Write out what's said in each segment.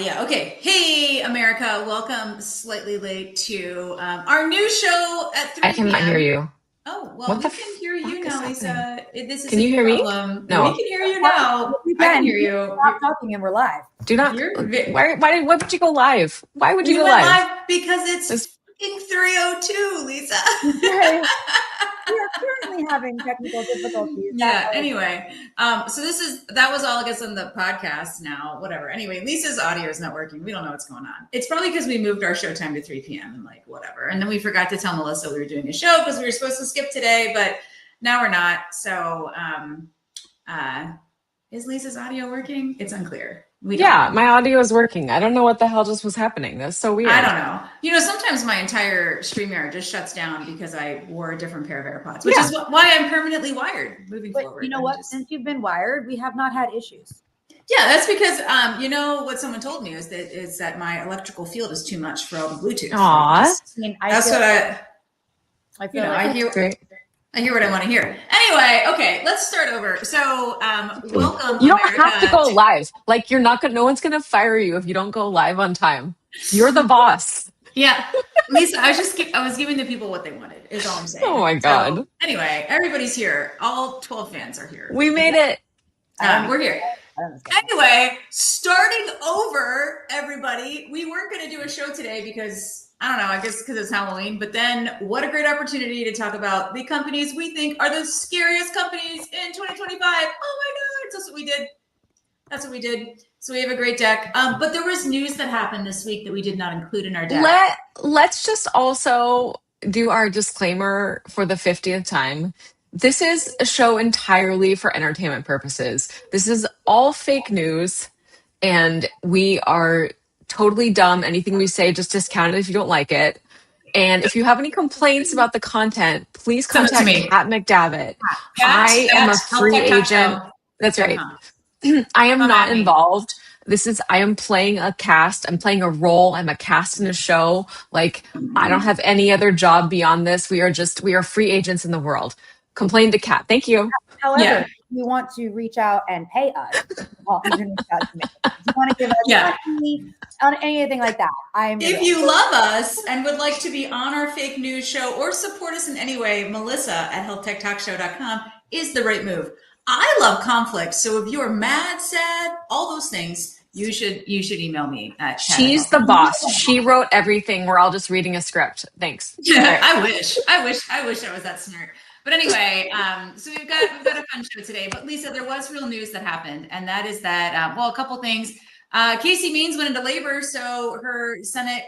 Yeah. Okay. Hey, America. Welcome slightly late to our new show at I 3 cannot hear p.m. you. Oh, well, What we the can hear you fuck is now, happening? Lisa. This is Can a you you hear me? problem. We No. can hear you now. We I can can. hear You you. stop talking and we're live. Do not. You're, Why would you go live? Why would you we go went live? live because This, it's fucking 3:02, Lisa. Okay. We are currently having technical difficulties. Yeah. Anyway, so that was all I guess on the podcast now, whatever. Anyway, Lisa's audio is not working. We don't know what's going on. It's probably because we moved our show time to 3 p.m. and like whatever. And then we forgot to tell Melissa we were doing a show because we were supposed to skip today, but now we're not. So is Lisa's audio working? It's unclear. We don't yeah, know. my audio is working. I don't know what the hell just was happening. That's so I weird. don't know. Sometimes my entire StreamYard just shuts down because I wore a different pair of AirPods, which Yeah. is why I'm permanently wired moving But forward. you know what? Since you've been wired, we have not had issues. Yeah, that's because what someone told me is that my electrical field is too much for all the Bluetooth. Aw. That's what I feel like I hear. Great. I hear what I want to hear. Anyway, okay, let's start over. So, welcome. You don't America, have to go live. Like you're not gonna. No one's gonna fire you if you don't go live on time. You're the boss. Yeah, Lisa, I was giving the people what they wanted. Is all I'm saying. Oh my god. So, anyway, everybody's here. All 12 fans are here. We made it. We're here. Anyway, starting over, everybody. We weren't going to do a show today because I don't know. I guess because it's Halloween. But then, what a great opportunity to talk about the companies we think are the scariest companies in 2025. Oh my God, that's what we did. That's what we did. So we have a great deck. But there was news that happened this week that we did not include in our deck. Let's just also do our disclaimer for the 50th time. This is a show entirely for entertainment purposes. This is all fake news, and we are totally dumb. Anything we say, just discount it if you don't like it. And if you have any complaints about the content, please Send it to contact me. Kat McDavitt. Kat I am a at free agent. That's right. I am Come not at me. involved. I am playing a cast. I'm playing a role. I'm a cast in a show. Like, I don't have any other job beyond this. We are free agents in the world. Complain to Kat. Thank you. However, if you want to reach out and pay us, you can reach out to me. If you want to give us money on anything like that, if you love us and would like to be on our fake news show or support us in any way, Melissa at healthtechtalkshow.com is the right move. I love conflict, so if you're mad, sad, all those things, you should email me at She's the boss. She wrote everything. We're all just reading a script. Thanks. Yeah, I wish I was that smart. But anyway, so we've got a fun show today. But Lisa, there was real news that happened, and that is that a couple things. Casey Means went into labor, so her Senate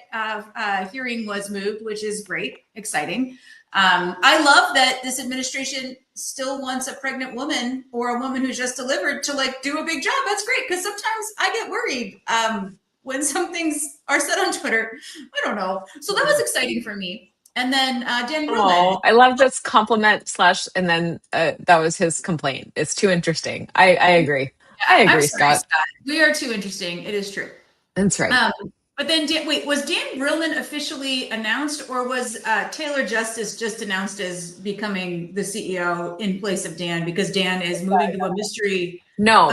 hearing was moved, which is great, exciting. I love that this administration still wants a pregnant woman or a woman who's just delivered to do a big job. That's great, because sometimes I get worried when some things are said on Twitter. I don't know. So that was exciting for me. And then Dan Brillman. Oh, I love this compliment / and then that was his complaint. It's too interesting. I agree. I agree, Scott. Scott. We are too interesting. It is true. That's right. But then, was Dan Brillman officially announced, or was Taylor Justice just announced as becoming the CEO in place of Dan because Dan is moving to a mystery? No,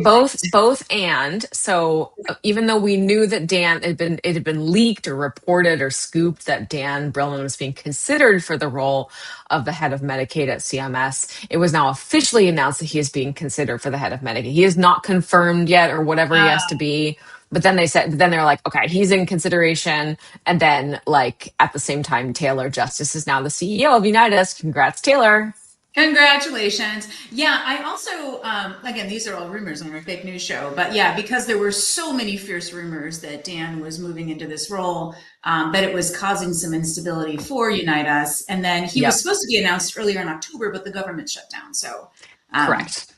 both. And so even though we knew that it had been leaked or reported or scooped that Dan Brillman was being considered for the role of the head of Medicaid at CMS, it was now officially announced that he is being considered for the head of Medicaid. He is not confirmed yet or whatever he has to be. But then they're like, okay, he's in consideration. And then at the same time, Taylor Justice is now the CEO of Unitas. Congrats, Taylor. Congratulations. Yeah, I also, again, these are all rumors on our fake news show, but yeah, because there were so many fierce rumors that Dan was moving into this role, that it was causing some instability for Unitas. And then he was supposed to be announced earlier in October, but the government shut down. So, correct.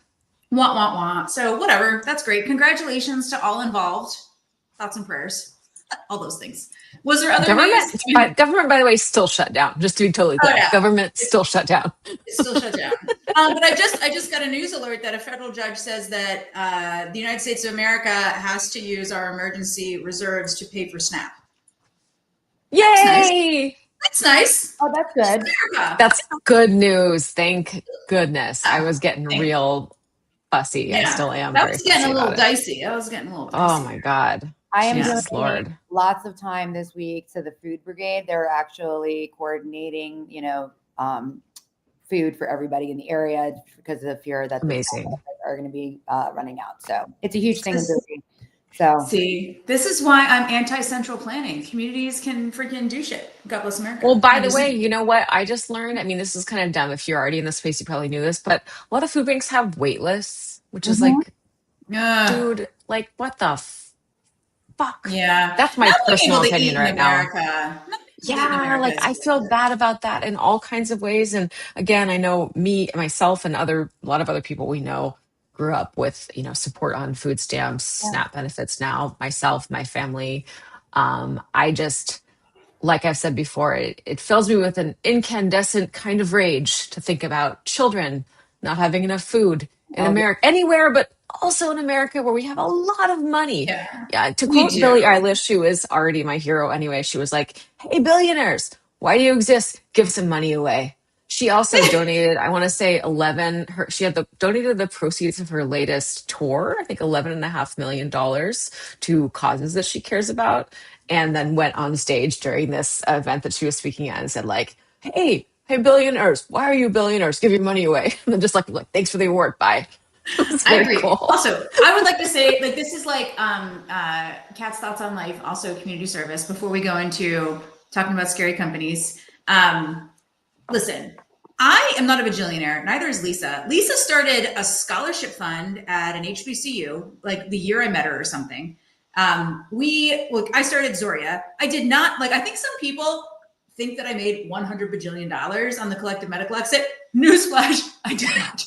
Wah, wah, wah. So whatever, that's great. Congratulations to all involved. Thoughts and prayers, all those things. Was there other news? Government, by the way, still shut down. Just to be totally clear, government still shut down. It's still shut down. But I just got a news alert that a federal judge says that the United States of America has to use our emergency reserves to pay for SNAP. Yay! That's nice. Oh, that's good. That's good news. Thank goodness. I was getting real fussy. I still am. That was getting a little dicey. I was getting a little dicey. Oh my God. I am Jesus donating Lord. lots of time this week to the food brigade. They're actually coordinating, food for everybody in the area because of the fear that the Amazing. are going to be running out. So it's a huge thing in This- Bowie. So See, this is why I'm anti-central planning. Communities can freaking do shit. God bless America. Well, by I'm the just- way, you know what? I just learned. I mean, this is kind of dumb. If you're already in the space, you probably knew this, but a lot of food banks have wait lists, which is Mhm. like, dude, like, what the fuck? yeah, That's my not being personal able to opinion eat in right now. America. Not being able to eat in Yeah, America like is I feel bad about that in all kinds of ways. And again, I know myself, and a lot of other people we know grew up with, support on food stamps, Yeah. SNAP benefits now, myself, my family. I just, like I've said before, it fills me with an incandescent kind of rage to think about children not having enough food in Oh, America, anywhere, but also in America where we have a lot of money. Yeah, Yeah, to we quote Billie do. Eilish, who is already my hero anyway, she was like, "Hey, billionaires, why do you exist? Give some money away." She also donated, I want to say 11, she had donated the proceeds of her latest tour, I think $11.5 million to causes that she cares about, and then went on stage during this event that she was speaking at and said like, hey billionaires, why are you billionaires? Give your money away. And then just like, thanks for the award, bye. It's I very agree. cool. Also, I would like to say, like, this is like Kat's thoughts on life, also community service. Before we go into talking about scary companies, listen, I am not a bajillionaire. Neither is Lisa. Lisa started a scholarship fund at an HBCU, like the year I met her or something. I started Zoria. I did not I think some people think that I made $100 bajillion on the collective medical exit. Newsflash, I did not.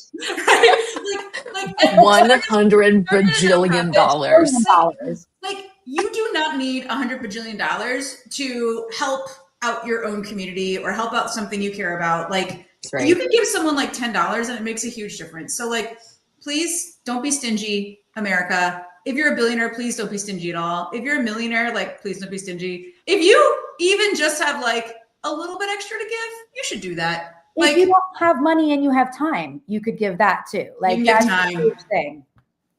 Right? And 100 bajillion dollars. $1,000,000. like you do not need $100 bajillion to help out your own community or help out something you care about. Like Right. you can give someone like $10 and it makes a huge difference. So like, please don't be stingy, America. If you're a billionaire, please don't be stingy at all. If you're a millionaire, like please don't be stingy. If you even just have like a little bit extra to give, you should do that. If Like you don't have money and you have time, you could give that too. Like can give that's time. a huge thing.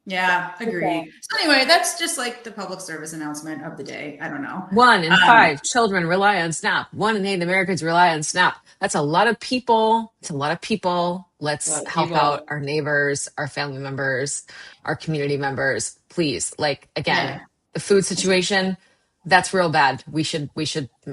Yeah, agreed. So anyway, that's just like the public service announcement of the day. I don't know. 1 in 5 children rely on SNAP. 1 in 8 Americans rely on SNAP. That's a lot of people. It's a lot of people. Let's help out our neighbors, our family members, our community members. Please. Like, again, the food situation, that's real bad.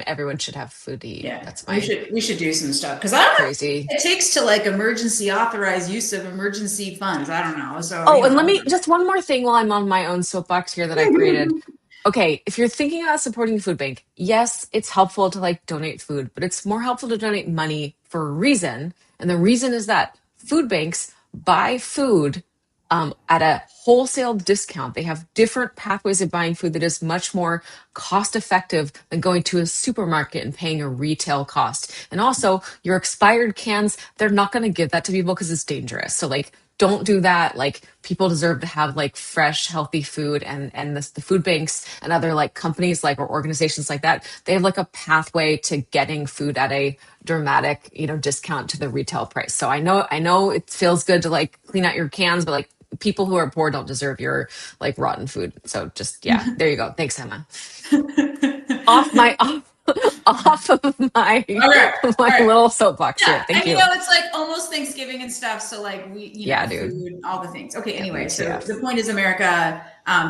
Everyone should have food to eat. Yeah, That's we should do some stuff because I don't know crazy. what it takes to like emergency authorized use of emergency funds. I don't know. So Oh, and let me just one more thing while I'm on my own soapbox here that I created. Okay, if you're thinking about supporting a food bank, yes, it's helpful to like donate food, but it's more helpful to donate money for a reason. And the reason is that food banks buy food at a wholesale discount. They have different pathways of buying food that is much more cost effective than going to a supermarket and paying a retail cost. And also, your expired cans, they're not going to give that to people because it's dangerous. So, like, don't do that. Like, people deserve to have like fresh, healthy food, and the food banks and other like companies like or organizations like that, they have like a pathway to getting food at a dramatic, discount to the retail price. So I know it feels good to like clean out your cans, but like people who are poor don't deserve your like rotten food. So just there you go. Thanks, Emma. off of my little soapbox here. Thank you. It's like almost Thanksgiving and stuff. So like dude. food, all the things. Okay, anyway, so WTF. the point is America,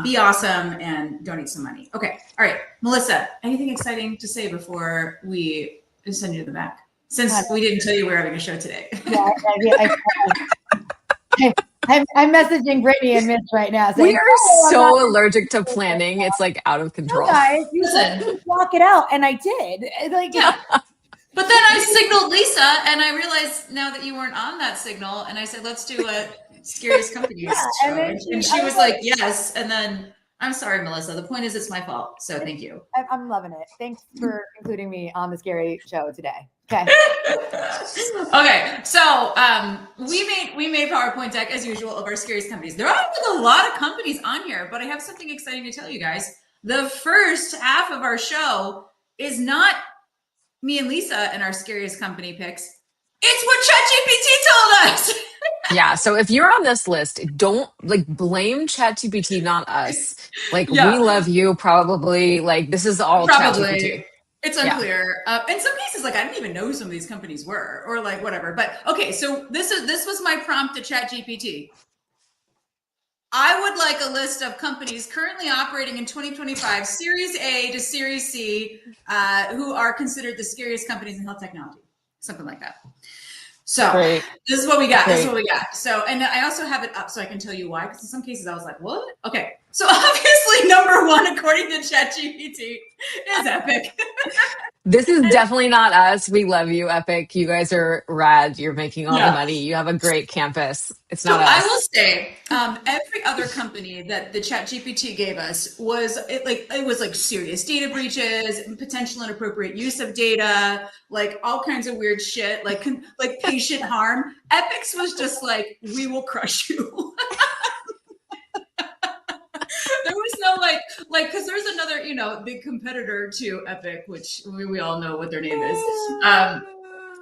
be awesome and donate some money. Okay, all right, Melissa, anything exciting to say before we send you to the back? Since we didn't tell you we're having a show today. I'm messaging Brittany and Mitch right now. We are so allergic to planning. It's like out of control. No, guys, you said walk it out, and I did. But then I signaled Lisa, and I realized now that you weren't on that signal, and I said, "Let's do a scariest companies show," and she was like, "Yes." And then I'm sorry, Melissa. The point is, it's my fault. So thank you. I'm loving it. Thanks for including me on the scary show today. Okay. Okay. So we made PowerPoint deck as usual of our scariest companies. There are a lot of companies on here, but I have something exciting to tell you guys. The first half of our show is not me and Lisa and our scariest company picks. It's what ChatGPT told us. Yeah. So if you're on this list, don't like blame ChatGPT, not us. Like we Yeah, love you, probably. Like this is all ChatGPT. probably. It's Yeah. unclear. In some cases, like I didn't even know who some of these companies were, or like whatever. But okay, so this was my prompt to ChatGPT. I would like a list of companies currently operating in 2025, Series A to Series C, who are considered the scariest companies in health technology, something like that. So Great. this is what we got. This is Great. what we got. So, and I also have it up so I can tell you why, because in some cases I was like, what? Okay. So obviously number one, according to ChatGPT, is Epic. This is definitely not us. We love you, Epic. You guys are rad. You're making all the Yeah. money. You have a great campus. It's So not I will us. say, every other company that the ChatGPT gave us was it was like serious data breaches, potential inappropriate use of data, like all kinds of weird shit, like patient harm. Epic's was just like, we will crush you. There was no because there's another big competitor to Epic, which we all know what their name is.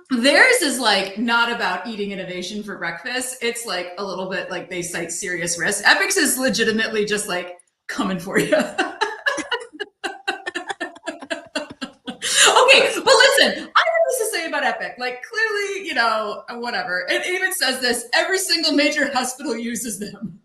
Theirs is like not about eating innovation for breakfast. It's like a little bit like they cite serious risk. Epic's is legitimately just like coming for you. Okay, but listen, I have this to say about Epic. Like clearly, whatever. It even says this: every single major hospital uses them.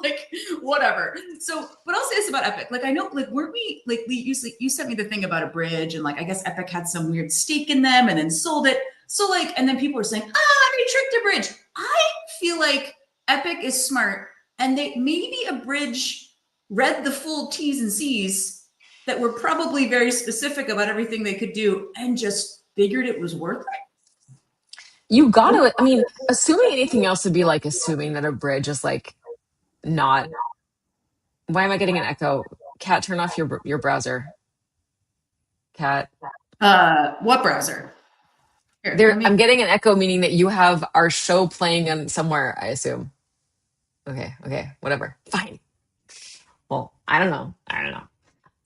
Like whatever. So, but I'll say this about Epic. Like I know, like weren't we like you sent me the thing about a bridge, and like I guess Epic had some weird stake in them and then sold it. So like, and then people were saying, they tricked a bridge. I feel like Epic is smart, and they maybe a bridge read the full T's and C's that were probably very specific about everything they could do, and just figured it was worth it. You got to, I mean, assuming anything else would be like assuming that a bridge is like not. Why am I getting an echo? Cat, turn off your browser. Cat. What browser? Here, There, I'm getting an echo, meaning that you have our show playing on somewhere, I assume. Okay, whatever. Fine. Well, I don't know.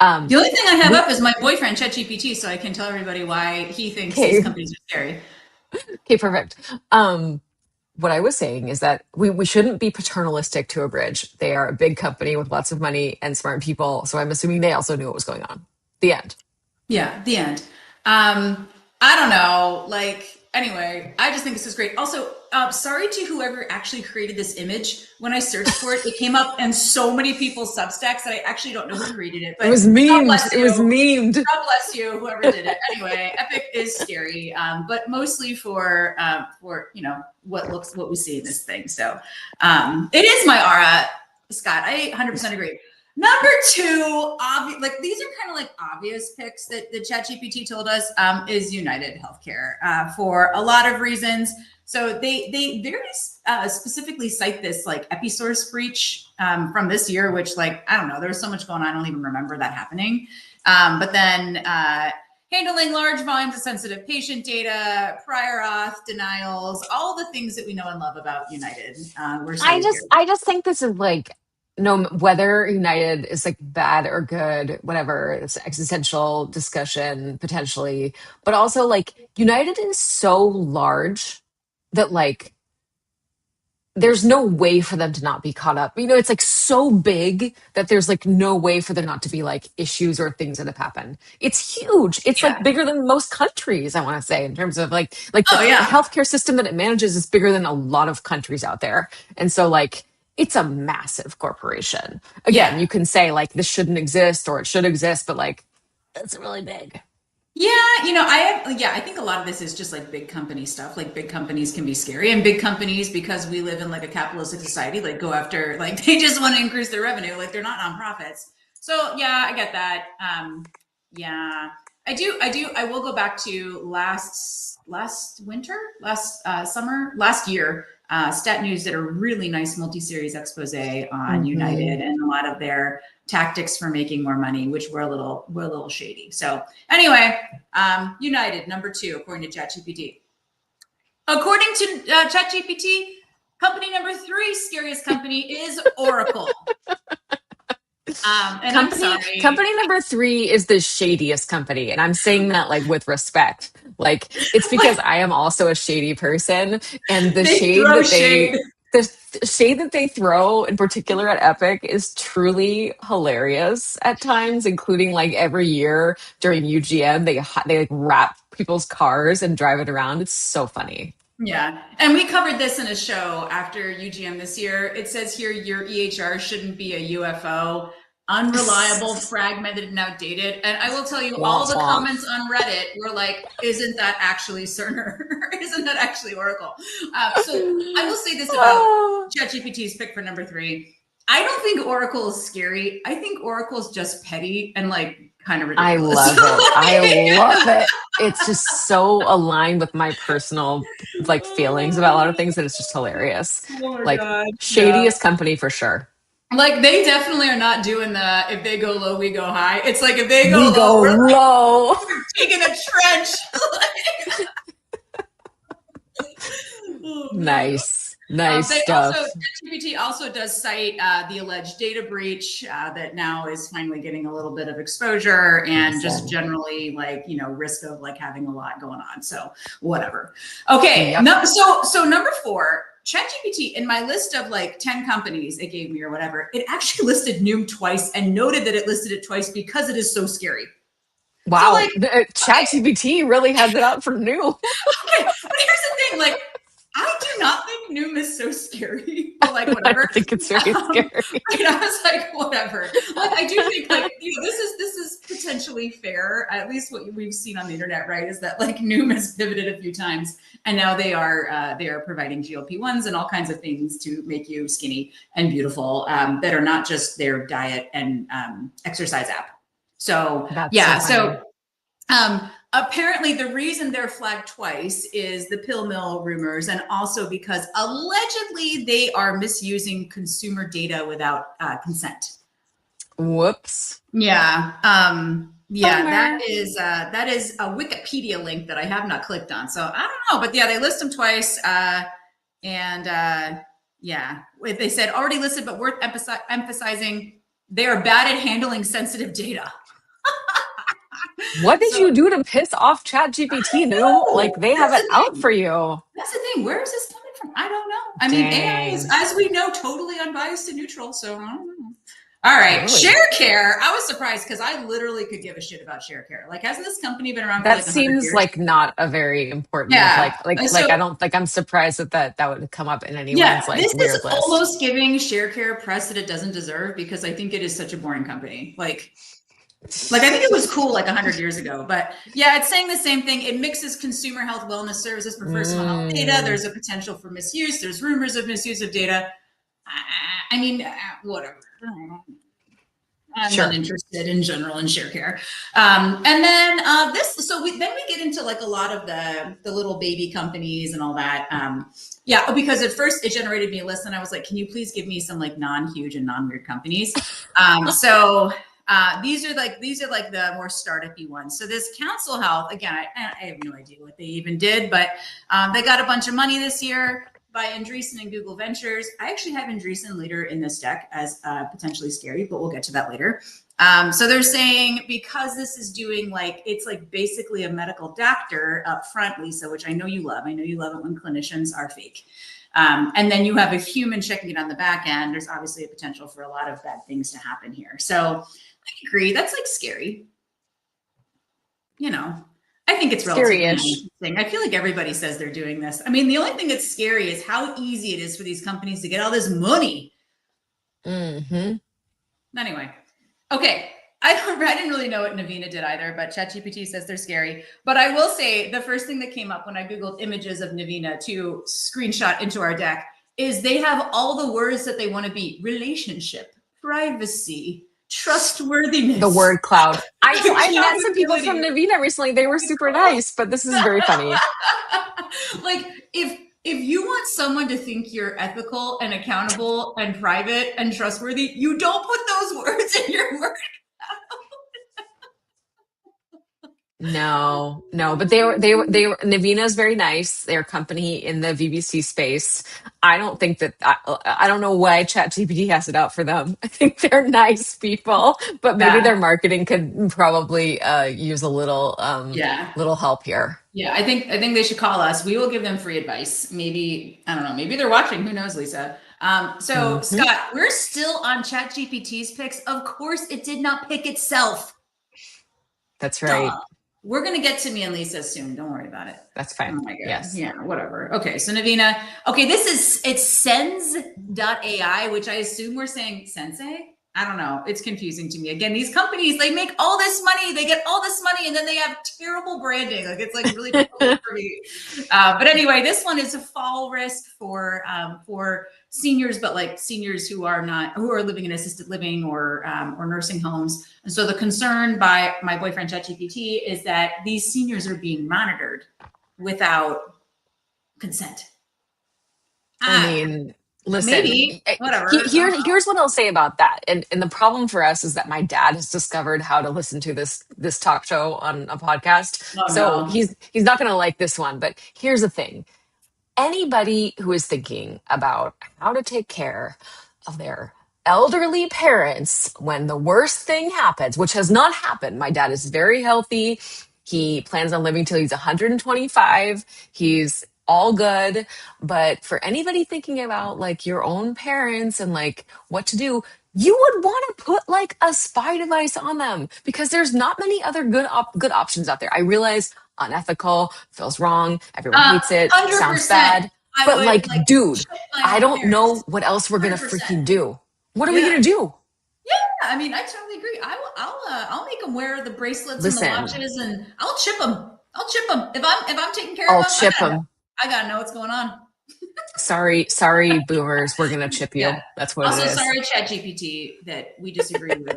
The only thing I have up is my boyfriend, ChatGPT, so I can tell everybody why he thinks these companies are scary. Okay, perfect. What I was saying is that we shouldn't be paternalistic to a bridge. They are a big company with lots of money and smart people, so I'm assuming they also knew what was going on. The end. Yeah, the end. I don't know. Like, anyway, I just think this is great. Also, sorry to whoever actually created this image. When I searched for it, it came up in so many people's Substacks that I actually don't know who created it. But it was memed. It was memed. God bless you, whoever did it. Anyway, Epic is scary, but mostly for what we see in this thing. So it is my aura, Scott. I 100% agree. Number two, these are kind of like obvious picks that the ChatGPT told us, is United Healthcare for a lot of reasons. So they very specifically cite this like Episource breach from this year, which I don't know, there was so much going on, I don't even remember that happening. But then handling large volumes of sensitive patient data, prior auth, denials, all the things that we know and love about United. I just think this is like, no, whether United is like bad or good, whatever, it's existential discussion potentially, but also like United is so large that like there's no way for them to not be caught up. It's like so big that there's like no way for there not to be like issues or things that have happened. It's huge. It's like bigger than most countries, I want to say, in terms of the healthcare system that it manages is bigger than a lot of countries out there. And so like it's a massive corporation. Again, you can say like this shouldn't exist or it should exist, but like it's really big. Yeah, I think a lot of this is just like big company stuff. Like big companies can be scary, and big companies, because we live in like a capitalistic society, like go after, like they just want to increase their revenue. Like they're not nonprofits. So yeah, I get that. Yeah, I do. I will go back to last summer, last year. Stat News did a really nice multi-series expose on United and a lot of their tactics for making more money, which were a little shady. So anyway, United number 2 according to ChatGPT. According to ChatGPT, company number 3 scariest company is Oracle. Company number 3 is the shadiest company, and I'm saying that like with respect. Like, it's because I am also a shady person, and the They shade throw that they shade. the shade that they throw in particular at Epic is truly hilarious at times, including like every year during UGM they like wrap people's cars and drive it around. It's so funny. Yeah. And we covered this in a show after UGM this year. It says here your EHR shouldn't be a UFO, unreliable, fragmented, and outdated. And I will tell you, all Womp the womp. comments on Reddit were like, isn't that actually Cerner? Isn't that actually Oracle? So I will say this about ChatGPT's pick for number 3. I don't think Oracle is scary. I think Oracle's just petty and like kind of I ridiculous. love it. I love it. It's just so aligned with my personal like feelings about a lot of things that it's just hilarious. Oh my Like, God. shadiest company for sure. Like, they definitely are not doing the if they go low, we go high. It's like if they go We low, go we're like low. digging a trench. Oh, Nice. Nice they stuff. also ChatGPT also does cite the alleged data breach that now is finally getting a little bit of exposure, and just generally like risk of like having a lot going on. So whatever. Okay. Yep. So number 4. ChatGPT, in my list of like 10 companies it gave me or whatever, it actually listed Noom twice and noted that it listed it twice because it is so scary. Wow. So like, ChatGPT really has it out for new. Okay, but here's the thing, like, I do not think Noom is so scary, but like whatever. I think it's very scary. I was like, whatever. Like, I do think like this is potentially fair. At least what we've seen on the internet, right? Is that like Noom has pivoted a few times, and now they are providing GLP-1s and all kinds of things to make you skinny and beautiful that are not just their diet and exercise app. So That's yeah, so apparently the reason they're flagged twice is the pill mill rumors, and also because allegedly they are misusing consumer data without consent. Whoops. Yeah. Yeah, Bummer. that is a Wikipedia link that I have not clicked on. So I don't know, but yeah, they list them twice. Yeah, they said already listed, but worth emphasizing, they are bad at handling sensitive data. What did you do to piss off ChatGPT, Noom? Like, they have it out for you. That's the thing. Where is this coming from? I don't know. I Dang. mean, AI is, as we know, totally unbiased and neutral. So I don't know. All right, Totally. ShareCare. I was surprised because I literally could give a shit about ShareCare. Like, hasn't this company been around for That like 100 seems years? like not a very important. Yeah. So, I don't like. I'm surprised that would come up in anyone's yeah, like this weird is list. almost giving ShareCare press that it doesn't deserve, because I think it is such a boring company. Like I think it was cool like 100 years ago, but yeah, it's saying the same thing. It mixes consumer health wellness services for personal health data. There's a potential for misuse. There's rumors of misuse of data. I mean, whatever. I'm Sure. not interested in general in ShareCare. And then then we get into like a lot of the little baby companies and all that. Yeah, because at first it generated me a list, and I was like, can you please give me some like non-huge and non-weird companies? These are like the more startup-y ones. So this Council Health, again, I have no idea what they even did, but they got a bunch of money this year by Andreessen and Google Ventures. I actually have Andreessen later in this deck as potentially scary, but we'll get to that later. So they're saying because this is doing it's like basically a medical doctor up front, Lisa, which I know you love. I know you love it when clinicians are fake. And then you have a human checking it on the back end. There's obviously a potential for a lot of bad things to happen here. So I agree. That's like scary. I think it's relatively interesting. I feel like everybody says they're doing this. I mean, the only thing that's scary is how easy it is for these companies to get all this money. Mm-hmm. Anyway, okay. I didn't really know what Navina did either, but ChatGPT says they're scary. But I will say the first thing that came up when I Googled images of Navina to screenshot into our deck is they have all the words that they want to be: relationship, privacy, trustworthiness. The word cloud. I met some people from Navina recently. They were super nice, but this is very funny. Like, if you want someone to think you're ethical and accountable and private and trustworthy, you don't put those words in your word. No, no, but they were, Navina's very nice. They're a company in the VBC space. I don't think that, I don't know why ChatGPT has it out for them. I think they're nice people, but maybe Yeah. their marketing could probably use a Yeah. little help here. Yeah, I think they should call us. We will give them free advice. Maybe, I don't know, maybe they're watching. Who knows, Lisa? So Mhm. Scott, we're still on ChatGPT's picks. Of course, it did not pick itself. That's Duh. right. We're gonna get to me and Lisa soon. Don't worry about it. That's Oh fine. my god. Yes. Yeah, whatever. Okay, so Navina. Okay, it's Sens.ai, which I assume we're saying sensei. I don't know. It's confusing to me. Again, these companies, they make all this money, they get all this money, and then they have terrible branding. Like it's like really difficult for me. But anyway, this one is a fall risk for seniors, but like seniors who are living in assisted living or nursing homes. And so the concern by my boyfriend ChatGPT is that these seniors are being monitored without consent. I mean, listen, Maybe whatever. here's what I'll say about that. And the problem for us is that my dad has discovered how to listen to this talk show on a podcast. Oh So no. he's not going to like this one, but here's the thing. Anybody who is thinking about how to take care of their elderly parents when the worst thing happens, which has not happened. My dad is very healthy. He plans on living till he's 125. He's all good. But for anybody thinking about like your own parents and like what to do, you would want to put like a spy device on them because there's not many other good options out there. I realize unethical, feels wrong, everyone hates it, sounds 100%. bad. I But would like, dude, ship my I own don't parents. know what else we're gonna 100%. freaking do. What are we Yeah. gonna do? I mean, I totally agree. I'll make them wear the bracelets Listen. and the watches, and I'll chip them. If I'm taking care I'll of them, chip them. I gotta know what's going on. Sorry, boomers. We're gonna chip you. Yeah. That's what Also, it is. sorry, ChatGPT, that we disagree with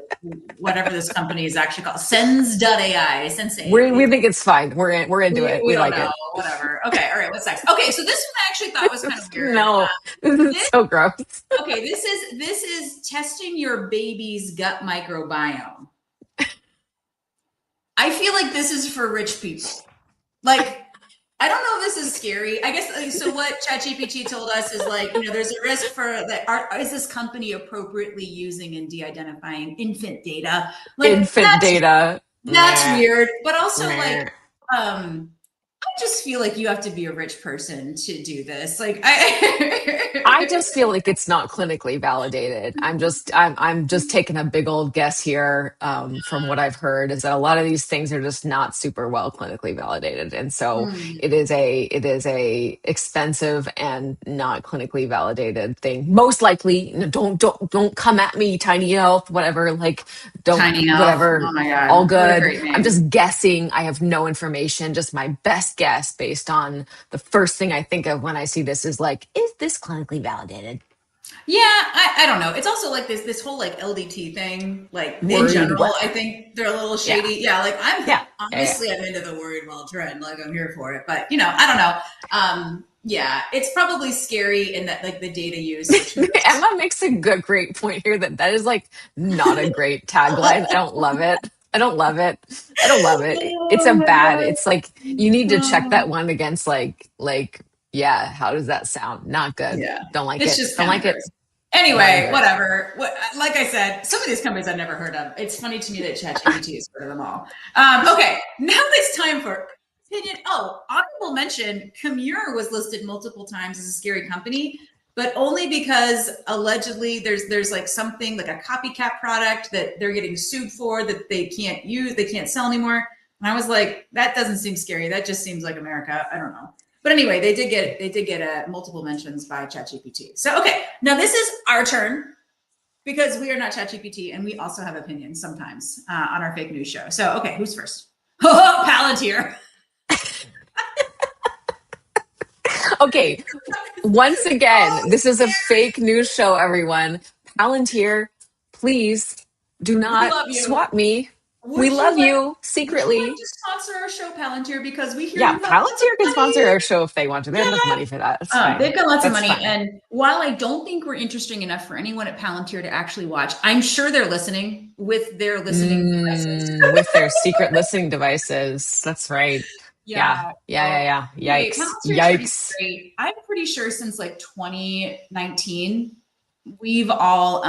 whatever this company is actually called. Sens.ai. Sensei. We think it's fine. We're into it. We don't like know. it. Whatever. Okay. All right. What's next? Okay. So this one I actually thought was kind of weird. No, this is so gross. Okay. This is testing your baby's gut microbiome. I feel like this is for rich people. Like, I don't know if this is scary. I guess so. What ChatGPT told us is like, there's a risk for that. Is this company appropriately using and de-identifying infant data? Like infant data. That's Nah. weird. But also, Nah. like, I just feel like you have to be a rich person to do this. Like, I just feel like it's not clinically validated. I'm just taking a big old guess here. From what I've heard, is that a lot of these things are just not super well clinically validated, and so it is a expensive and not clinically validated thing. Most likely, don't come at me, Tiny Health, whatever. Like, don't Tiny Health. whatever. Oh my God. All What a good. great name. I'm just guessing. I have no information. Just my best guess based on the first thing I think of when I see this is like, is this clinically validated? Yeah, I don't know. It's also like this whole like LDT thing. Like in general, I think they're a little shady. Yeah, like I'm honestly I'm into the worried well trend. Like I'm here for it, but I don't know. Yeah, it's probably scary in that like the data use. Emma makes a great point here that is like not a great tagline. I don't love it. I don't love it. It's a bad. It's like you need to check that one against like yeah. How does that sound? Not good. Yeah, don't like it's it. Just don't like it. Anyway, whatever. Like I said, some of these companies I've never heard of. It's funny to me that ChatGPT has heard of them all. Okay, now it's time for opinion. Oh, honorable mention. Commure was listed multiple times as a scary company, but only because allegedly there's like something like a copycat product that they're getting sued for that they can't use, they can't sell anymore. And I was like, that doesn't seem scary. That just seems like America. I don't know. But anyway, they did get multiple mentions by ChatGPT. So, okay, now this is our turn because we are not ChatGPT and we also have opinions sometimes on our fake news show. So, okay, who's first? Oh, Palantir. Okay, once again, this is a fake news show, everyone. Palantir, please do not swap me We love you Would you like secretly. to sponsor our show, Palantir? Because we hear Yeah, you have lots of Palantir can sponsor money. our show if they want to. They have enough money for that. It's They've fine. got lots of That's money. fine. And while I don't think we're interesting enough for anyone at Palantir to actually watch, I'm sure they're listening with their listening devices. With their secret listening devices. That's right. Yeah. Anyway, Yikes. Palantir's pretty Yikes. great. I'm pretty sure since like 2019, we've all,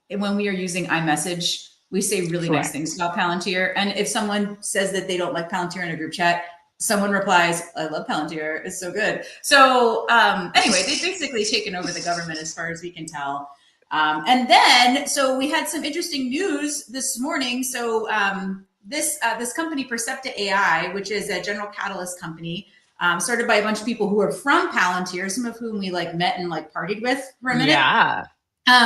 when we are using iMessage, we say really nice things about Palantir. And if someone says that they don't like Palantir in a group chat, someone replies, I love Palantir. It's so good. So anyway, they've basically taken over the government as far as we can tell. And then, so we had some interesting news this morning. So this company, Percepta AI, which is a General Catalyst company, started by a bunch of people who are from Palantir, some of whom we like met and like partied with for a minute. Yeah. They're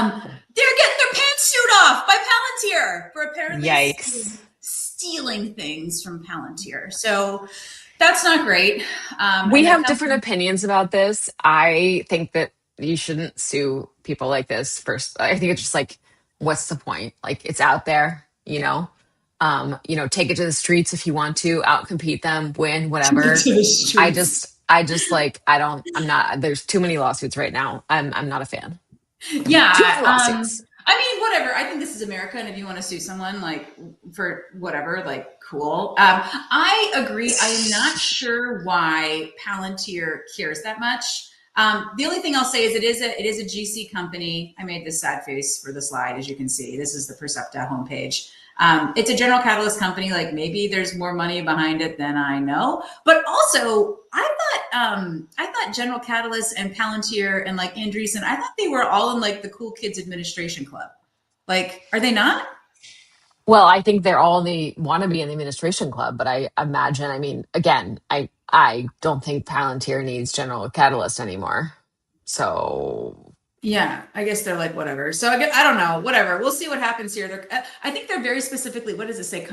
getting their pantsuit off by Palantir for apparently stealing things from Palantir. So that's not great. We have different opinions about this. I think that you shouldn't sue people like this first. I think it's just like, what's the point? Like, it's out there, take it to the streets if you want to, outcompete them, win, whatever. I'm not, there's too many lawsuits right now. I'm not a fan. Yeah. Too many lawsuits. I mean, whatever. I think this is America, and if you want to sue someone, like for whatever, like cool. I agree. I am not sure why Palantir cares that much. The only thing I'll say is it is a GC company. I made this sad face for the slide, as you can see. This is the Percepta homepage. It's a General Catalyst company. Like maybe there's more money behind it than I know. But also, I thought General Catalyst and Palantir and like Andreessen, I thought they were all in like the Cool Kids Administration Club. Like, are they not? Well, I think they're all want to be in the administration club, but I imagine, I mean, again, I don't think Palantir needs General Catalyst anymore. So yeah, I guess they're like, whatever. So I don't know, whatever. We'll see what happens here. I think they're very specifically, what does it say?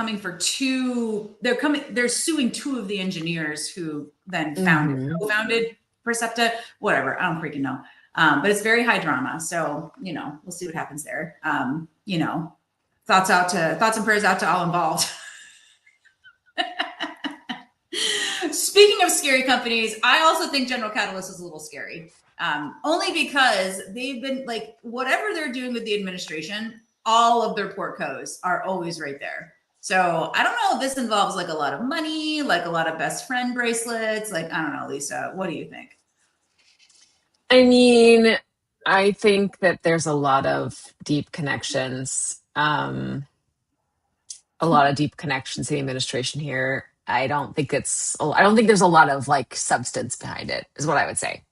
They're suing two of the engineers who then co-founded Percepta, whatever. I don't freaking know. But it's very high drama. So, we'll see what happens there. Thoughts and prayers out to all involved. Speaking of scary companies, I also think General Catalyst is a little scary. Only because they've been like, whatever they're doing with the administration, all of their portcos are always right there. So I don't know if this involves like a lot of money, like a lot of best friend bracelets. Like, I don't know, Lisa, what do you think? I mean, I think that there's a lot of deep connections. In the administration here. I don't think there's a lot of like substance behind it, is what I would say.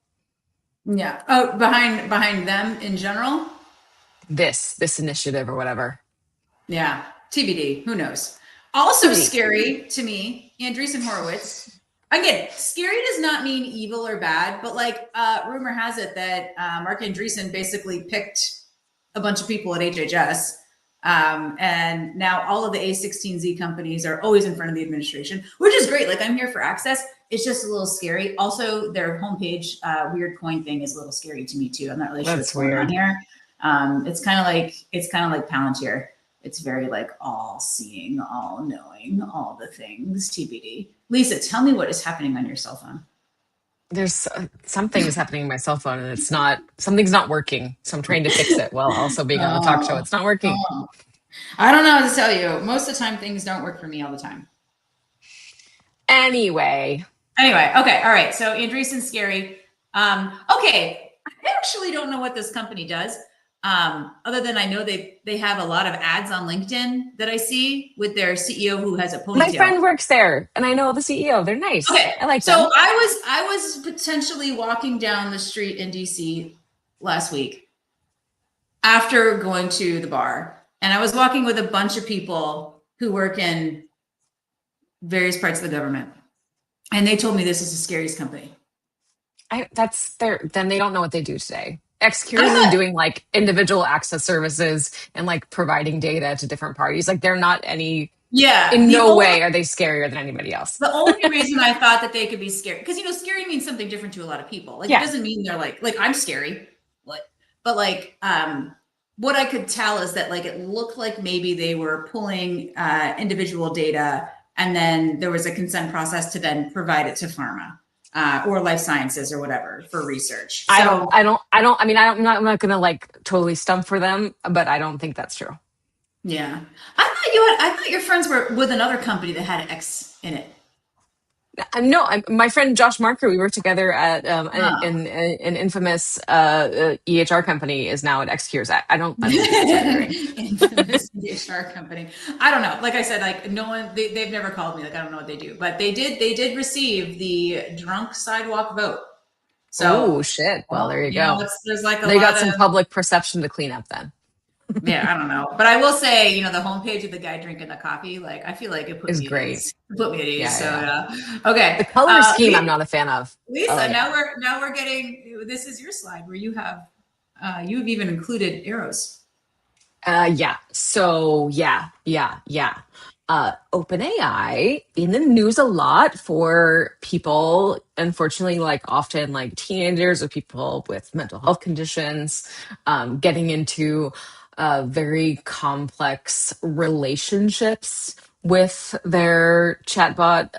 Yeah. Oh, behind them in general? This initiative or whatever. Yeah. TBD. Who knows? Also scary to me, Andreessen Horowitz. Again, scary does not mean evil or bad, but like rumor has it that Mark Andreessen basically picked a bunch of people at HHS. And now all of the A16Z companies are always in front of the administration, which is great. Like I'm here for access. It's just a little scary. Also, their homepage weird coin thing is a little scary to me too. I'm not really sure what's going on here. It's kind of like Palantir. It's very like all seeing, all knowing, all the things. TBD. Lisa, tell me what is happening on your cell phone. There's something is happening on my cell phone and something's not working. So I'm trying to fix it while also being on the talk show. It's not working. I don't know what to tell you. Most of the time things don't work for me all the time. Anyway. Okay. All right. So Andreessen's scary. Okay. I actually don't know what this company does. Other than I know they have a lot of ads on LinkedIn that I see with their CEO who has a ponytail. My friend works there and I know the CEO. They're nice. Okay. I like them. So I was potentially walking down the street in DC last week after going to the bar, and I was walking with a bunch of people who work in various parts of the government. And they told me this is the scariest company. Then they don't know what they do today. Excursion doing like individual access services and like providing data to different parties. Like they're not any. Yeah. In no way are they scarier than anybody else. The only reason I thought that they could be scary, because scary means something different to a lot of people. Like it doesn't mean they're like I'm scary. But like what I could tell is that like it looked like maybe they were pulling individual data, and then there was a consent process to then provide it to pharma or life sciences or whatever for research. So I mean, I'm not gonna like totally stump for them, but I don't think that's true. yeah, I thought your friends were with another company that had X in it. No, my friend Josh Marker, we worked together at Oh. an infamous EHR company, is now at XCures. I don't think that's what you're doing. Infamous HR company. I don't know. Like I said, like no one, they've never called me. Like I don't know what they do, but they did receive the drunk sidewalk vote. Oh So, shit! Well, well, there you you know, go. there's like a They lot got some of, public perception to clean up then. yeah, I don't know. But I will say, you know, the homepage of the guy drinking the coffee, like I feel like it put Is me at great. ease. It put me at ease. Yeah, So yeah. okay. The color scheme I'm not a fan of. Oh Lisa, yeah. now we're getting, this is your slide where you've even included arrows. Yeah. So yeah. OpenAI in the news a lot for people, unfortunately, like often like teenagers or people with mental health conditions, getting into very complex relationships with their chatbot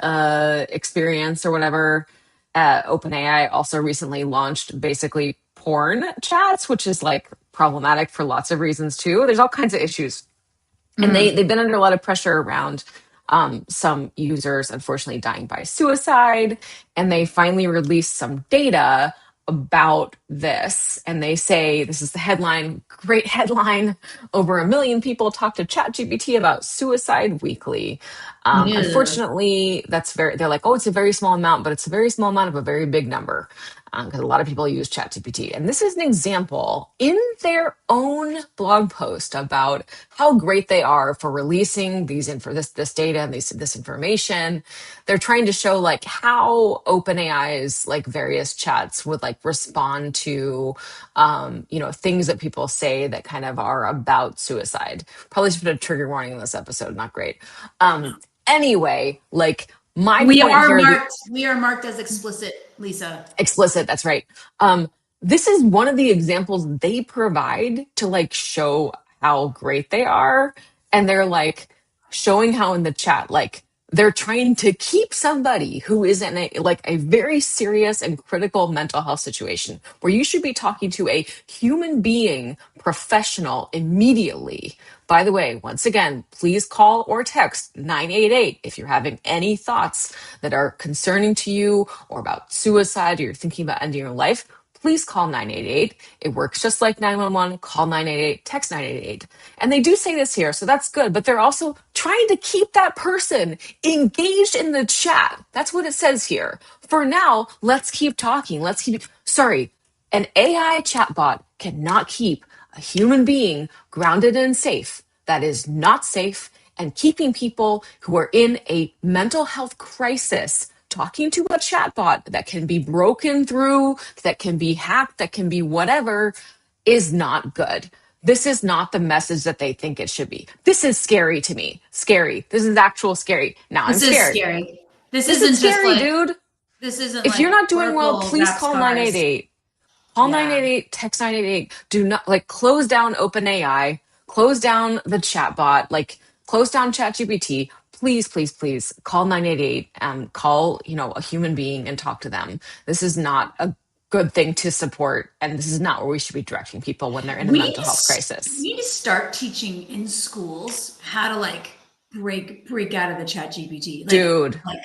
experience or whatever. OpenAI also recently launched basically porn chats, which is like problematic for lots of reasons too. There's all kinds of issues, and they've been under a lot of pressure around some users unfortunately dying by suicide, and they finally released some data about this, and they say, this is the headline, great headline, over 1 million people talk to ChatGPT about suicide weekly. Yeah. Unfortunately, they're like, oh, it's a very small amount, but it's a very small amount of a very big number, because a lot of people use ChatGPT. And this is an example in their own blog post about how great they are for releasing this data and this information. They're trying to show like how OpenAI's like various chats would like respond to things that people say that kind of are about suicide. Probably should put a trigger warning in this episode. Not great. Anyway, like my point here, We are marked as explicit, Lisa. explicit, that's right. This is one of the examples they provide to like show how great they are, and they're like showing how in the chat like they're trying to keep somebody who is in a very serious and critical mental health situation where you should be talking to a human being professional immediately. By the way, once again, please call or text 988 if you're having any thoughts that are concerning to you or about suicide or you're thinking about ending your life. Please call 988. It works just like 911. Call 988, text 988. And they do say this here, so that's good, but they're also trying to keep that person engaged in the chat. That's what it says here. For now, let's keep talking. Sorry, an AI chatbot cannot keep a human being grounded and safe. That is not safe. And keeping people who are in a mental health crisis talking to a chatbot that can be broken through, that can be hacked, that can be whatever, is not good. This is not the message that they think it should be. This is scary to me. Scary. This is actual scary. Now I'm This is scared. scary. This This is isn't just scary, like, dude. this isn't If you're like not doing well, Oracle please rap call stars. 988. Call Yeah. 988, text 988. Do not like close down OpenAI, close down the chatbot, like close down ChatGPT. Please call 988 and call, a human being and talk to them. This is not a good thing to support, and this is not where we should be directing people when they're in a mental health crisis. We need to start teaching in schools how to like break out of the chat GPT. Dude. Like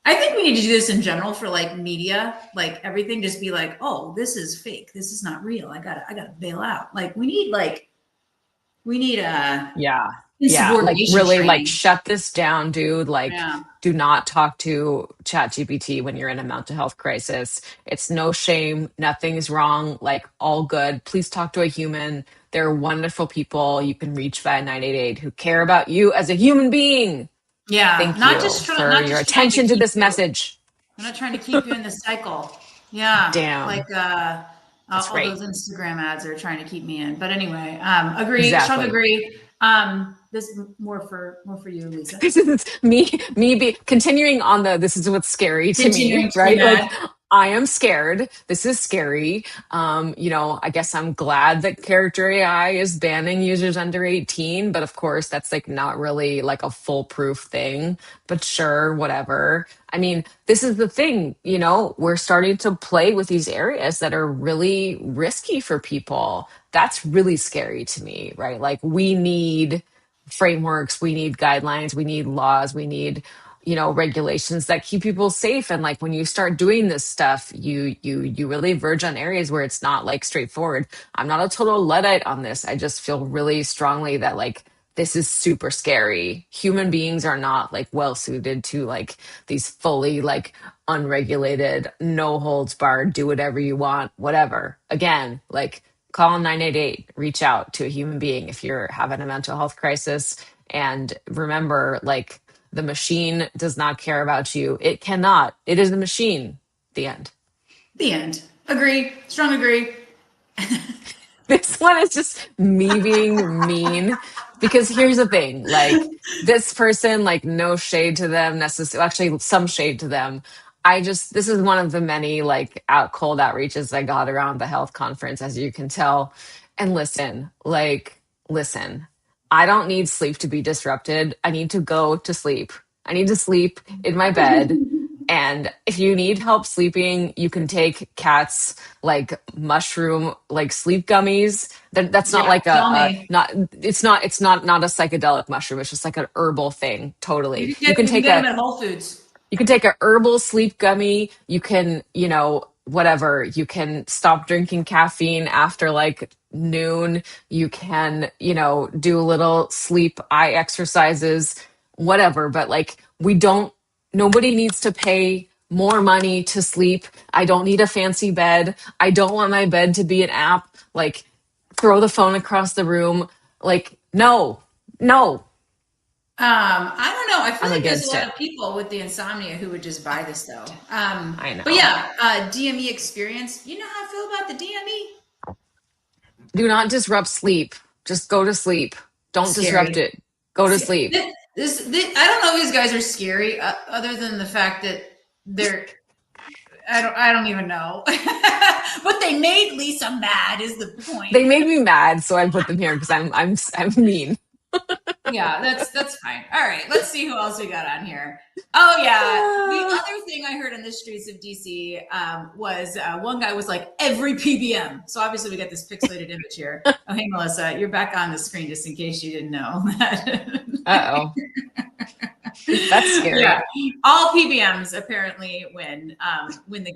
I think we need to do this in general for like media, like everything just be like, oh, this is fake. This is not real. I gotta bail out. Like we need Yeah, like really training. like shut this down, dude. Like Yeah. do not talk to ChatGPT when you're in a mental health crisis. It's no shame, nothing's wrong, like all good. Please talk to a human. They're wonderful people you can reach via 988 who care about you as a human being. Yeah. Thank Not you just for not your just trying attention to keep this you. message. I'm not trying to keep you in the cycle. Yeah. Damn. Like That's all right. those Instagram ads are trying to keep me in. But anyway, agree, Exactly. strong agree. This is more for you, Lisa. This is me be continuing on this is what's scary to me, right? Like I am scared. This is scary. I guess I'm glad that character AI is banning users under 18, but of course that's like not really like a foolproof thing. But sure, whatever. I mean, this is the thing, we're starting to play with these areas that are really risky for people. That's really scary to me, right? Like we need frameworks, we need guidelines, we need laws, we need regulations that keep people safe. And like when you start doing this stuff, you really verge on areas where it's not like straightforward. I'm not a total Luddite on this. I just feel really strongly that like this is super scary. Human beings are not like well suited to like these fully like unregulated, no holds barred, do whatever you want, whatever. Again, like call 988, reach out to a human being if you're having a mental health crisis. And remember, like, the machine does not care about you. It cannot. It is a machine. The end. The end. Agree. Strong agree. This one is just me being mean because here's the thing, like this person, like no shade to them necessarily, actually some shade to them. This is one of the many like cold outreaches I got around the health conference, as you can tell. And listen, I don't need sleep to be disrupted. I need to go to sleep. I need to sleep in my bed. And if you need help sleeping, you can take Cat's like mushroom like sleep gummies. That's not like tell me. not it's not a psychedelic mushroom. It's just like an herbal thing. Totally. You can get them at Whole Foods. You can take a herbal sleep gummy. You can, whatever. You can stop drinking caffeine after like noon. You can, do a little sleep eye exercises, whatever. But like, nobody needs to pay more money to sleep. I don't need a fancy bed. I don't want my bed to be an app. Like, throw the phone across the room. Like, no. I don't know. I feel I'm like there's a against lot it. of people with the insomnia who would just buy this though. I know. But yeah, DME experience. You know how I feel about the DME? Do not disrupt sleep. Just go to sleep. Don't Scary. disrupt it. Go to sleep. I don't know if these guys are scary, other than the fact that they're. I don't even know. But they made Lisa mad is the point. They made me mad, so I put them here because I'm mean. Yeah, that's fine. All right, let's see who else we got on here. Oh yeah, the other thing I heard in the streets of DC was one guy was like every PBM. So obviously we got this pixelated image here. Oh hey Melissa, you're back on the screen just in case you didn't know that. Uh-oh. That's scary. Yeah. All PBMs apparently win the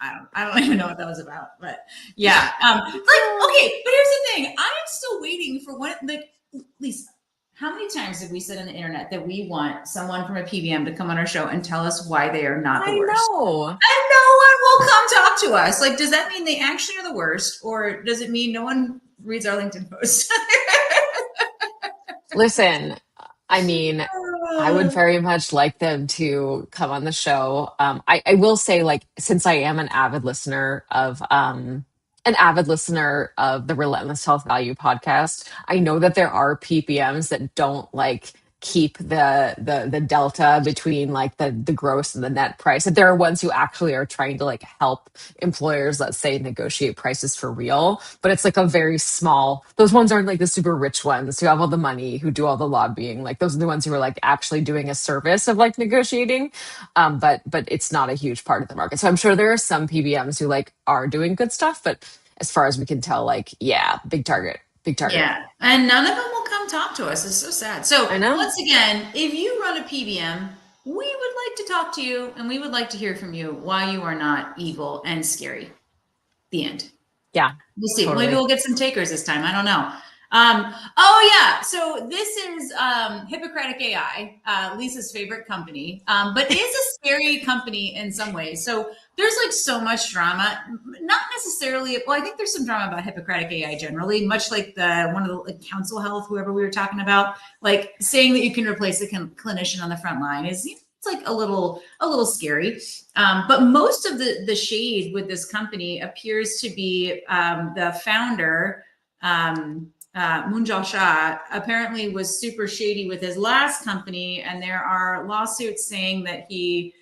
I don't even know what that was about, but yeah. Like okay, but here's the thing. I'm still waiting for one like Lisa. How many times have we said on the internet that we want someone from a PBM to come on our show and tell us why they are not the worst? I know. And no one will come talk to us. Like, does that mean they actually are the worst? Or does it mean no one reads our LinkedIn post? Listen, I mean, I would very much like them to come on the show. I will say, like, since I am an avid listener of the Relentless Health Value podcast, I know that there are PPMs that don't like keep the delta between like the gross and the net price. That there are ones who actually are trying to like help employers, let's say, negotiate prices for real. But it's like a very small, those ones aren't like the super rich ones who have all the money, who do all the lobbying. Like those are the ones who are like actually doing a service of like negotiating. But it's not a huge part of the market. So I'm sure there are some PBMs who like are doing good stuff, but as far as we can tell, like, yeah, big target. Yeah, and none of them will come talk to us. It's so sad. So I know. once again, if you run a PBM, we would like to talk to you and we would like to hear from you why you are not evil and scary. The end. Yeah. We'll see. Totally. Maybe we'll get some takers this time. I don't know. Oh yeah. So this is Hippocratic AI, Lisa's favorite company, but is a scary company in some ways. So there's like so much drama, not necessarily. Well, I think there's some drama about Hippocratic AI generally, much like one of the like Council Health, whoever we were talking about, like saying that you can replace a clinician on the front line is it's like a little scary. But most of the shade with this company appears to be the founder. Munjal Shah apparently was super shady with his last company, and there are lawsuits saying that he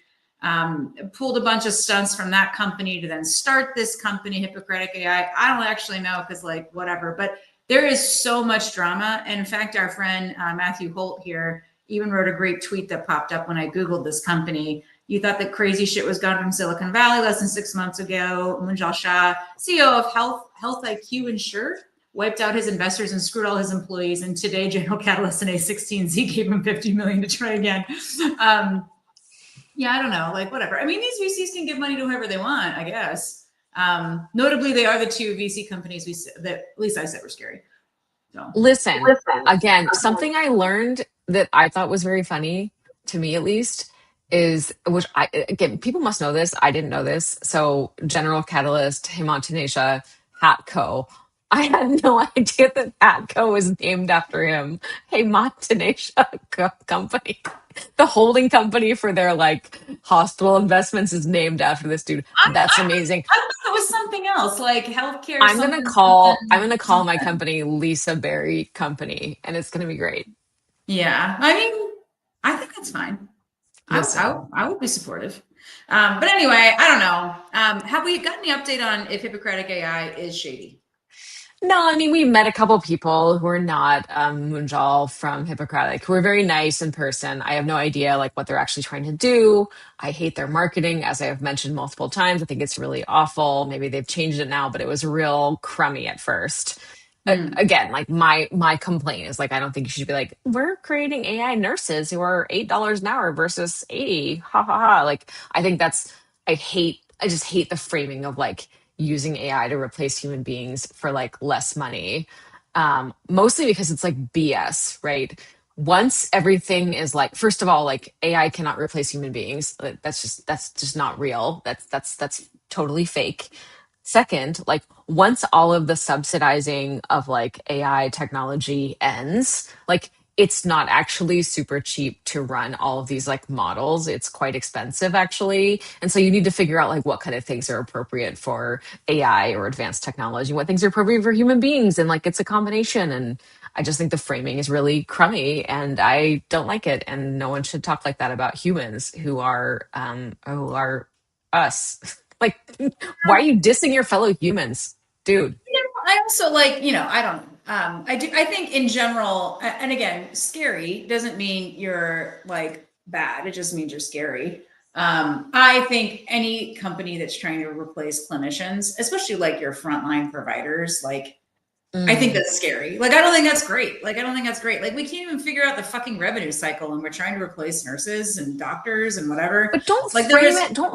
pulled a bunch of stunts from that company to then start this company, Hippocratic AI. I don't actually know because like whatever, but there is so much drama. And in fact, our friend Matthew Holt here even wrote a great tweet that popped up when I Googled this company. You thought that crazy shit was gone from Silicon Valley less than 6 months ago. Munjal Shah, CEO of Health IQ Insure, wiped out his investors and screwed all his employees. And today, General Catalyst and A16Z gave him $50 million to try again. Yeah, I don't know, like whatever. I mean, these VCs can give money to whoever they want, I guess. Notably, they are the two VC companies that at least I said were scary. So. Listen, again, something I learned that I thought was very funny, to me at least, is, which I, again, people must know this. I didn't know this. So General Catalyst, Himantanesha, Hatco. I had no idea that Hatco was named after him. Himantanesha Company. The holding company for their like hospital investments is named after this dude. That's amazing. I thought it was something else, like healthcare. I'm gonna call my company Lisa Berry Company, and it's gonna be great. Yeah, I mean, I think that's fine. I would be supportive. But anyway, I don't know. Have we got any update on if Hippocratic AI is shady? No, I mean, we met a couple people who are not Munjal from Hippocratic, who are very nice in person. I have no idea like what they're actually trying to do. I hate their marketing, as I have mentioned multiple times. I think it's really awful. Maybe they've changed it now, but it was real crummy at first. Again, like my complaint is like I don't think you should be like, we're creating AI nurses who are $8 an hour versus 80. Ha ha ha. Like I think I just hate the framing of like using AI to replace human beings for like less money. Mostly because it's like BS, right? Once everything is like, first of all, like AI cannot replace human beings. Like, that's just not real. That's totally fake. Second, like once all of the subsidizing of like AI technology ends, like it's not actually super cheap to run all of these like models. It's quite expensive actually. And so you need to figure out like what kind of things are appropriate for AI or advanced technology, what things are appropriate for human beings. And like it's a combination. And I just think the framing is really crummy and I don't like it. And no one should talk like that about humans who are us. Like, why are you dissing your fellow humans, dude? I also like, I don't know. I think in general, and again, scary doesn't mean you're like bad. It just means you're scary. I think any company that's trying to replace clinicians, especially like your frontline providers, like I think that's scary. Like, I don't think that's great. Like, we can't even figure out the fucking revenue cycle and we're trying to replace nurses and doctors and whatever. But don't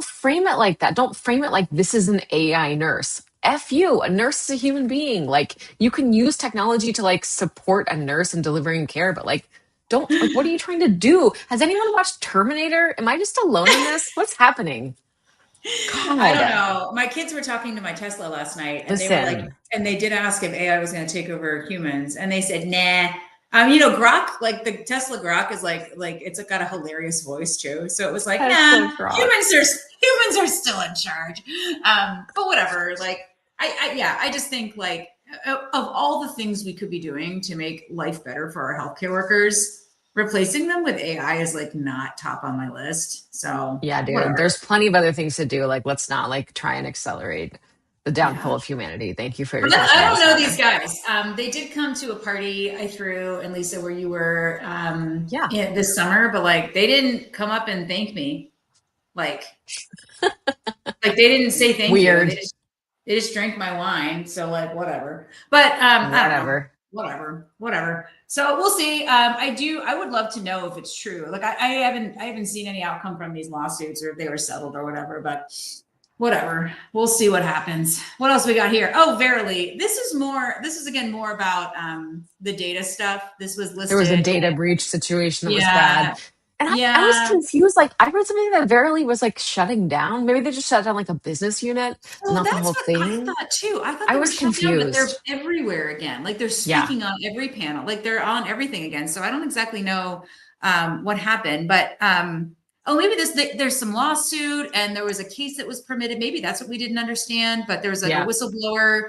frame it like that. Don't frame it like this is an AI nurse. F you, a nurse is a human being. Like you can use technology to like support a nurse in delivering care, but like don't like what are you trying to do? Has anyone watched Terminator? Am I just alone in this? What's happening? God. I don't know. My kids were talking to my Tesla last night and they were like, and they did ask if AI was going to take over humans. And they said, nah. Grok, like the Tesla Grok is like it's got a hilarious voice too. So it was like, nah, humans are still in charge. But whatever. Like, I just think like of all the things we could be doing to make life better for our healthcare workers, replacing them with AI is like not top on my list. So yeah, dude, whatever. there's plenty of other things to do. Like, let's not like try and accelerate the downfall of humanity. Thank you for your attention. I don't know these guys. They did come to a party I threw, and Lisa, where you were this summer, but like they didn't come up and thank me. Like they didn't say thank you. They just drank my wine. So like whatever. But whatever. So we'll see. I would love to know if it's true. Like I haven't seen any outcome from these lawsuits or if they were settled or whatever, but whatever. We'll see what happens. What else we got here? Oh, Verily. This is again more about the data stuff. This was listed. There was a data breach situation that was bad. And I was confused. Like I read something that Verily was like shutting down. Maybe they just shut down like a business unit, not the whole thing. I thought too. I thought I was confused. Down, but they're everywhere again. Like they're speaking on every panel. Like they're on everything again. So I don't exactly know what happened, but maybe there's some lawsuit and there was a case that was permitted. Maybe that's what we didn't understand. But there was like a whistleblower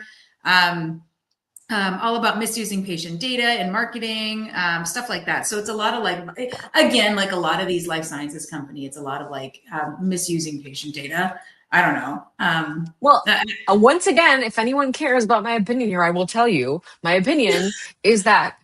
all about misusing patient data and marketing, stuff like that. So it's a lot of like, again, like a lot of these life sciences company, it's a lot of like misusing patient data. I don't know. Well, once again, if anyone cares about my opinion here, I will tell you my opinion is that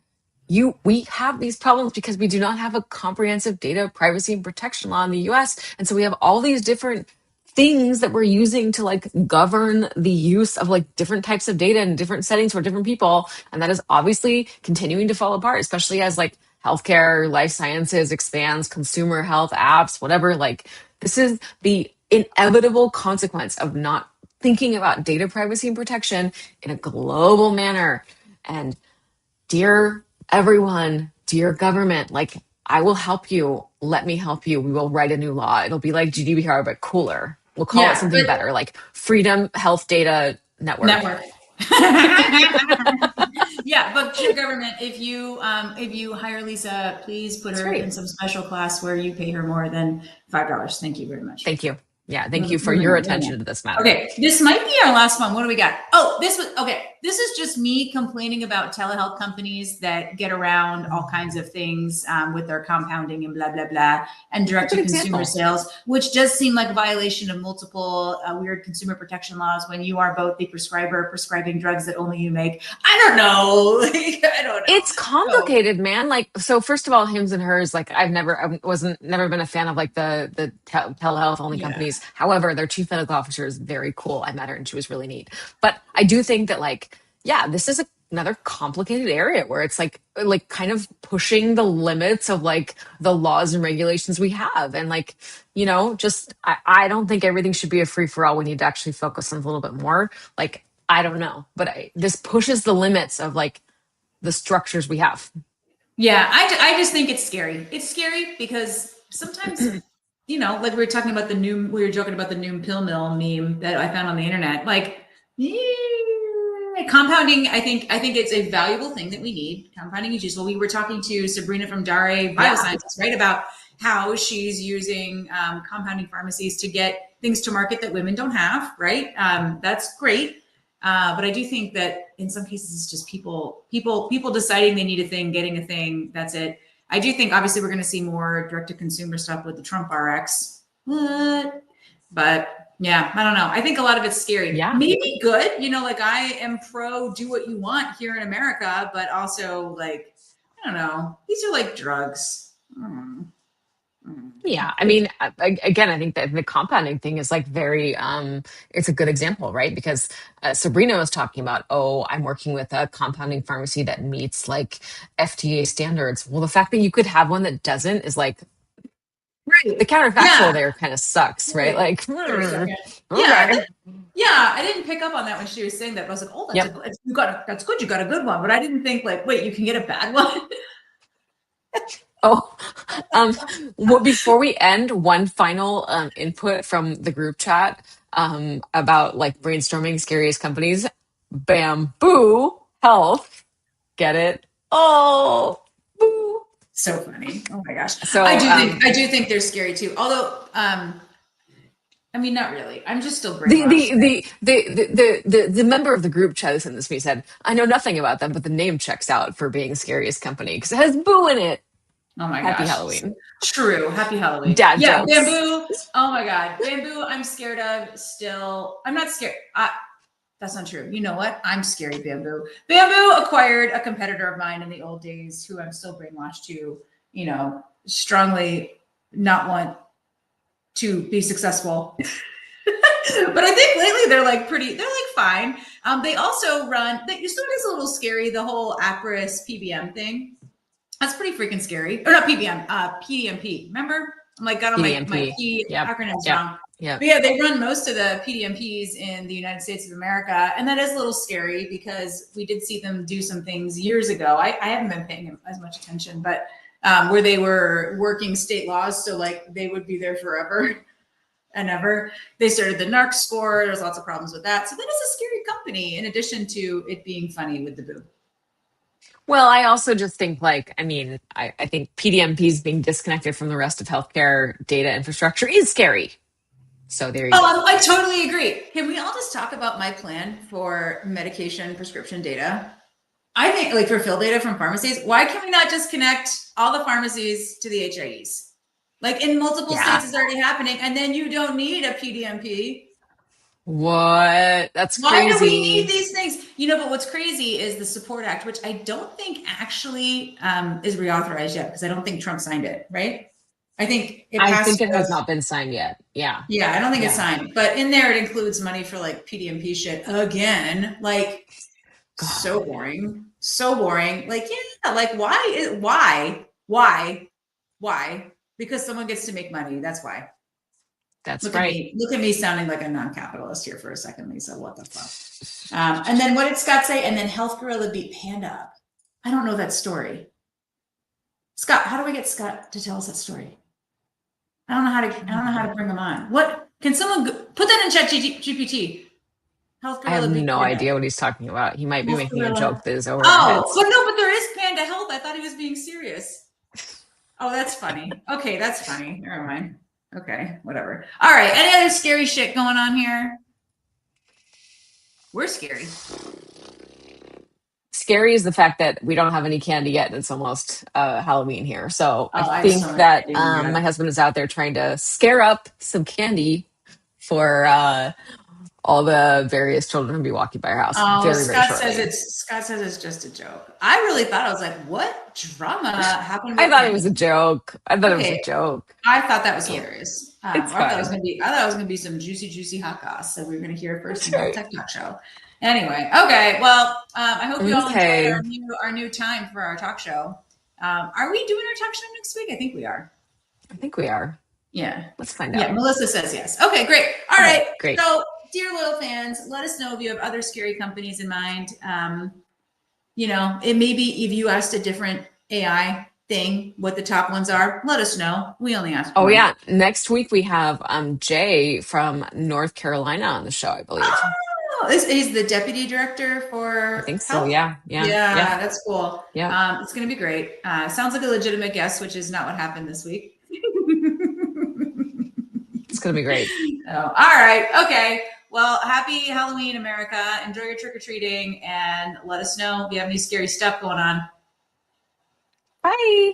we have these problems because we do not have a comprehensive data privacy and protection law in the US. And so we have all these different things that we're using to like govern the use of like different types of data in different settings for different people. And that is obviously continuing to fall apart, especially as like healthcare, life sciences expands, consumer health apps, whatever. Like this is the inevitable consequence of not thinking about data privacy and protection in a global manner. And dear everyone, dear government, like I will help you. Let me help you. We will write a new law. It'll be like GDPR, but cooler. We'll call it something better, like Freedom Health Data Network. Yeah, but dear government, if you hire Lisa, please put her in some special class where you pay her more than $5. Thank you very much. Thank you. Yeah, thank you for your attention to this matter. Okay, this might be our last one. What do we got? Oh, this is just me complaining about telehealth companies that get around all kinds of things with their compounding and blah, blah, blah, and direct-to-consumer sales, which does seem like a violation of multiple weird consumer protection laws when you are both the prescriber prescribing drugs that only you make. I don't know. I don't know. It's complicated, man. Like, so first of all, hims and hers, like never been a fan of like the telehealth only companies. However, their chief medical officer is very cool. I met her and she was really neat. But I do think that like, yeah, this is another complicated area where it's like kind of pushing the limits of like the laws and regulations we have. And like, just, I don't think everything should be a free for all. We need to actually focus on a little bit more. Like, I don't know, but this pushes the limits of like the structures we have. Yeah, I just think it's scary. It's scary because sometimes, like we were joking about the Noom pill mill meme that I found on the internet. Like, compounding, I think it's a valuable thing that we need. Compounding is useful. We were talking to Sabrina from Dare Biosciences, right, about how she's using compounding pharmacies to get things to market that women don't have, right? That's great. But I do think that in some cases it's just people deciding they need a thing, getting a thing. That's it. I do think obviously we're going to see more direct to consumer stuff with the Trump RX. But yeah, I don't know. I think a lot of it's scary. Yeah. Maybe good. Like I am pro do what you want here in America, but also like, I don't know. These are like drugs. Yeah, I mean, again, I think that the compounding thing is like very, it's a good example, right? Because Sabrina was talking about, I'm working with a compounding pharmacy that meets like FDA standards. Well, the fact that you could have one that doesn't is like, right. The counterfactual there kind of sucks, right? Like, I didn't pick up on that when she was saying that. I was like, that's good. You got a good one, but I didn't think like, wait, you can get a bad one. Well, before we end, one final input from the group chat about like brainstorming scariest companies. Bamboo Health, get it? Oh, boo! So funny! Oh my gosh! So I do think they're scary too. Although, I mean, not really. I'm just still brainwashed. The member of the group chat who sent this to me said, "I know nothing about them, but the name checks out for being scariest company because it has boo in it." Oh my gosh. Happy Halloween. True. Happy Halloween. Dad jokes. Bamboo. Oh my God. Bamboo, I'm scared of still. I'm not scared. That's not true. You know what? I'm scary, Bamboo. Bamboo acquired a competitor of mine in the old days who I'm still brainwashed to, strongly not want to be successful. But I think lately they're like fine. They also run, you still is a little scary, the whole Acris PBM thing. That's pretty freaking scary. Or not PBM, PDMP. Remember? I'm like, got all my key acronyms wrong. Yeah. But yeah, they run most of the PDMPs in the United States of America. And that is a little scary because we did see them do some things years ago. I haven't been paying as much attention, but where they were working state laws. So like they would be there forever and ever. They started the NARC score. There's lots of problems with that. So that is a scary company in addition to it being funny with the boo. Well, I also just think I think PDMPs being disconnected from the rest of healthcare data infrastructure is scary. So there you go. I totally agree. Can we all just talk about my plan for medication prescription data? I think like for fill data from pharmacies, why can we not just connect all the pharmacies to the HIEs? Like in multiple states is already happening, and then you don't need a PDMP. What? That's Why crazy. do we need these things? You know, but what's crazy is the Support Act, which I don't think actually is reauthorized yet because I don't think Trump signed it, right? I think it I passed. think it has not been signed yet. Yeah. Yeah, I don't think it's signed, but in there it includes money for like PDMP shit again. Like, God. so boring, so boring. Like, yeah, like why? Because someone gets to make money. That's why. That's Look right. at me. Look at me sounding like a non-capitalist here for a second, Lisa. What the fuck? And then what did Scott say? And then Health Gorilla beat Panda up. I don't know that story. Scott, how do we get Scott to tell us that story? I don't know how to bring him on. What can someone put that in Chat GPT? Health I have Gorilla beat no Panda. idea what he's talking about. He might be Health making a Gorilla. joke that is over our heads. But no, but there is Panda Health. I thought he was being serious. Oh, that's funny. Okay, that's funny. Never mind. Okay, whatever. All right. Any other scary shit going on here? We're scary. Scary is the fact that we don't have any candy yet, and it's almost Halloween here. So I have think so much that candy. Oh my God. my husband is out there trying to scare up some candy for all the various children who be walking by our house. Oh, very Scott shortly. says it's just a joke. I really thought, I was like, what drama happened with I thought it Panda? was a joke. I thought it was Okay. a joke. I thought that was hilarious. It's I thought it was gonna be some juicy hot goss that we were gonna hear first in the Tech Talk show. Anyway, okay. Well, I hope you all enjoyed our new time for our talk show. Are we doing our talk show next week? I think we are. I think we are. Yeah. Let's find out. Yeah, Melissa says yes. Okay, great. All right. Great. So, dear loyal fans, let us know if you have other scary companies in mind. You know, it may be if you asked a different AI thing, what the top ones are, let us know. We only ask. Oh, yeah. Next week we have Jay from North Carolina on the show, I believe. Oh, he's the deputy director for I think so. health? Yeah. That's cool. Yeah. It's going to be great. Sounds like a legitimate guess, which is not what happened this week. It's going to be great. Oh, all right. Okay. Well, happy Halloween, America. Enjoy your trick-or-treating and let us know if you have any scary stuff going on. Bye.